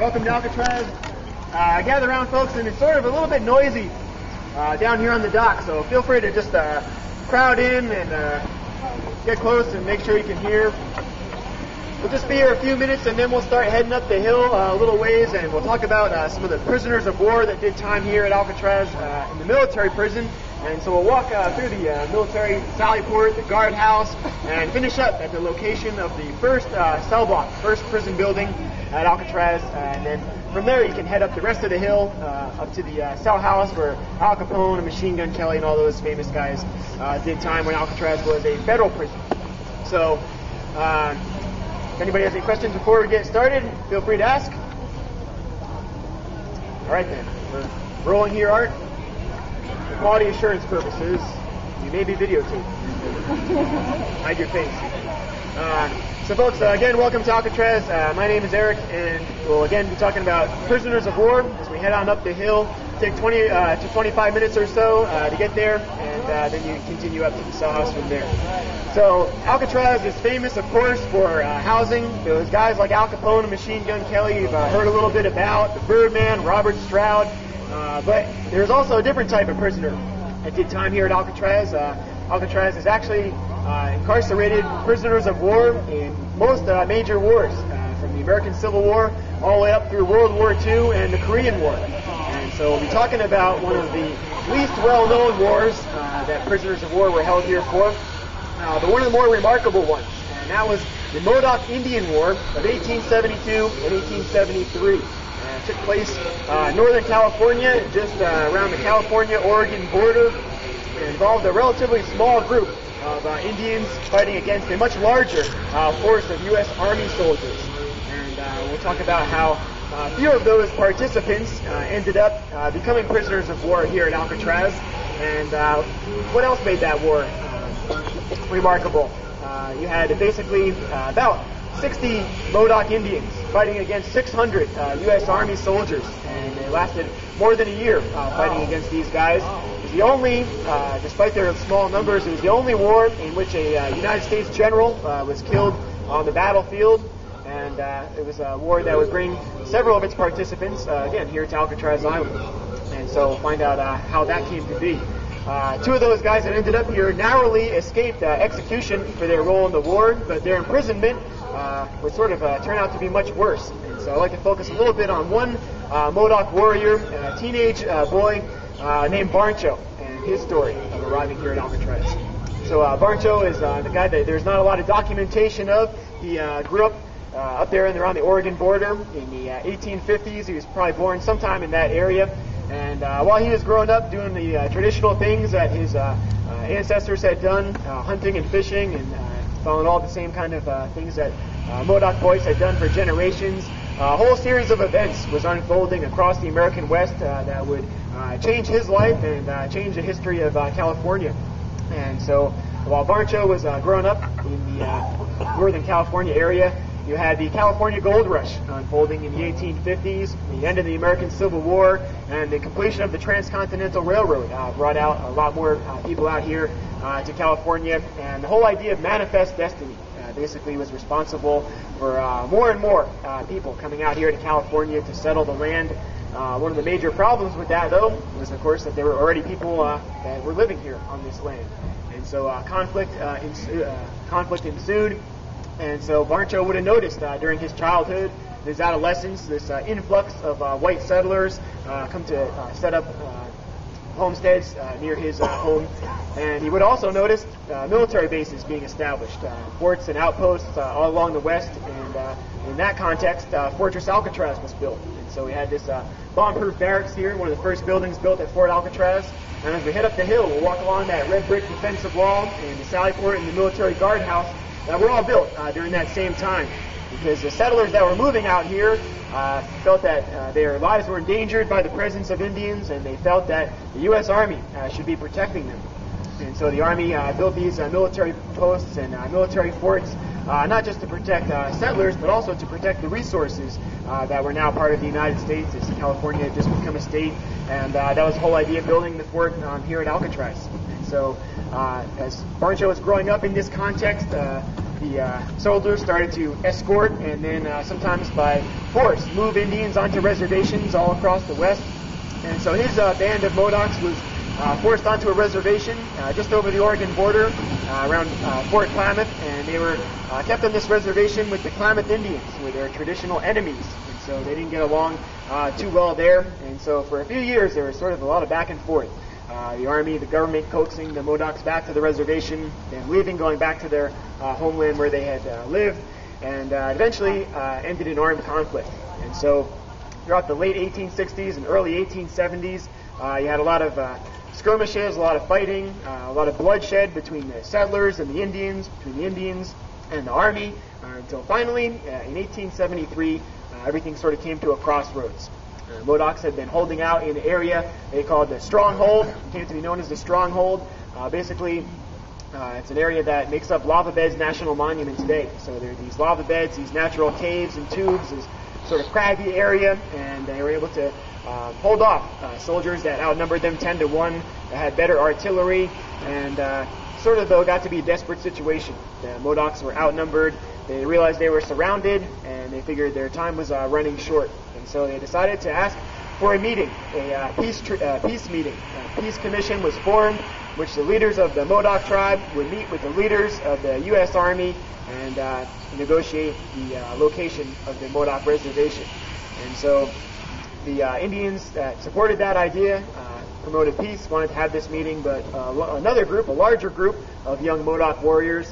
Welcome to Alcatraz. Gather around, folks, and it's sort of a little bit noisy down here on the dock, so feel free to just crowd in and get close and make sure you can hear. We'll just be here a few minutes, and then we'll start heading up the hill a little ways, and we'll talk about some of the prisoners of war that did time here at Alcatraz in the military prison. And so we'll walk through the military sallyport, the guardhouse, and finish up at the location of the first cell block, first prison building at Alcatraz. And then from there you can head up the rest of the hill up to the cell house where Al Capone and Machine Gun Kelly and all those famous guys did time when Alcatraz was a federal prison. So if anybody has any questions before we get started, feel free to ask. All right then, we're rolling here, Art. For quality assurance purposes, you may be videotaped. Hide your face. So folks, again, welcome to Alcatraz. My name is Eric, and we'll again be talking about prisoners of war as we head on up the hill. Take 20 to 25 minutes or so to get there, and then you continue up to the cell house from there. So Alcatraz is famous, of course, for housing those guys like Al Capone and Machine Gun Kelly. You've heard a little bit about the Birdman, Robert Stroud. But there's also a different type of prisoner that did time here at Alcatraz. Alcatraz is actually incarcerated prisoners of war in most major wars, from the American Civil War all the way up through World War II and the Korean War. And so we'll be talking about one of the least well-known wars that prisoners of war were held here for, but one of the more remarkable ones, and that was the Modoc Indian War of 1872 and 1873. Took place Northern California, just around the California-Oregon border. It involved a relatively small group of Indians fighting against a much larger force of U.S. Army soldiers. And we'll talk about how a few of those participants ended up becoming prisoners of war here at Alcatraz. And what else made that war remarkable? You had basically about 60 Modoc Indians fighting against 600 U.S. Army soldiers, and they lasted more than a year fighting against these guys. It was the only, despite their small numbers, it was the only war in which a United States general was killed on the battlefield, and it was a war that would bring several of its participants, again, here to Alcatraz Island. And so we'll find out how that came to be. Two of those guys that ended up here narrowly escaped execution for their role in the war, but their imprisonment would sort of turn out to be much worse. And so I'd like to focus a little bit on one Modoc warrior, a teenage boy named Barncho, and his story of arriving here at Alcatraz. So Barncho is the guy that there's not a lot of documentation of. He grew up there and around the Oregon border in the 1850s. He was probably born sometime in that area. And while he was growing up doing the traditional things that his ancestors had done, hunting and fishing and following all the same kind of things that Modoc boys had done for generations, a whole series of events was unfolding across the American West that would change his life and change the history of California. And so while Barncho was growing up in the Northern California area, you had the California Gold Rush unfolding in the 1850s, the end of the American Civil War, and the completion of the Transcontinental Railroad brought out a lot more people out here to California. And the whole idea of manifest destiny basically was responsible for more and more people coming out here to California to settle the land. One of the major problems with that, though, was, of course, that there were already people that were living here on this land. And so conflict ensued. And so Barncho would have noticed during his childhood, his adolescence, this influx of white settlers come to set up homesteads near his home. And he would also notice military bases being established, forts and outposts all along the west. And in that context, Fortress Alcatraz was built. And so we had this bomb-proof barracks here, one of the first buildings built at Fort Alcatraz. And as we head up the hill, we'll walk along that red brick defensive wall and the sallyport and the military guardhouse that were all built during that same time, because the settlers that were moving out here felt that their lives were endangered by the presence of Indians, and they felt that the U.S. Army should be protecting them. And so the Army built these military posts and military forts, not just to protect settlers, but also to protect the resources that were now part of the United States as California had just become a state. And that was the whole idea of building the fort here at Alcatraz. And so as Barncho was growing up in this context, the soldiers started to escort and then sometimes by force move Indians onto reservations all across the West. And so his band of Modocs was forced onto a reservation just over the Oregon border around Fort Klamath, and they were kept on this reservation with the Klamath Indians, who were their traditional enemies. And so they didn't get along too well there. And so for a few years there was sort of a lot of back and forth. The Army, the government coaxing the Modocs back to the reservation, then leaving, going back to their homeland where they had lived, and eventually ended in armed conflict. And so throughout the late 1860s and early 1870s, you had a lot of skirmishes, a lot of fighting, a lot of bloodshed between the settlers and the Indians, between the Indians and the Army, until finally, in 1873, everything sort of came to a crossroads. Modocs had been holding out in the area they called the Stronghold. It came to be known as the Stronghold. Basically, it's an area that makes up Lava Beds National Monument today. So there are these lava beds, these natural caves and tubes, this sort of craggy area, and they were able to hold off soldiers that outnumbered them 10 to 1, that had better artillery, and sort of, though, got to be a desperate situation. The Modocs were outnumbered. They realized they were surrounded, and they figured their time was running short. And so they decided to ask for a meeting, a peace meeting. A peace commission was formed, which the leaders of the Modoc tribe would meet with the leaders of the U.S. Army and negotiate the location of the Modoc reservation. And so the Indians that supported that idea, promoted peace, wanted to have this meeting, but another group, a larger group of young Modoc warriors,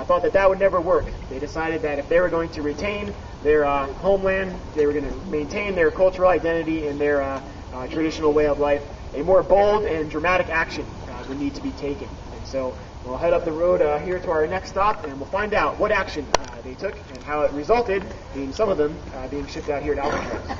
thought that that would never work. They decided that if they were going to retain their homeland, they were going to maintain their cultural identity and their traditional way of life, a more bold and dramatic action would need to be taken. And so we'll head up the road here to our next stop, and we'll find out what action they took and how it resulted in some of them being shipped out here to Alcatraz.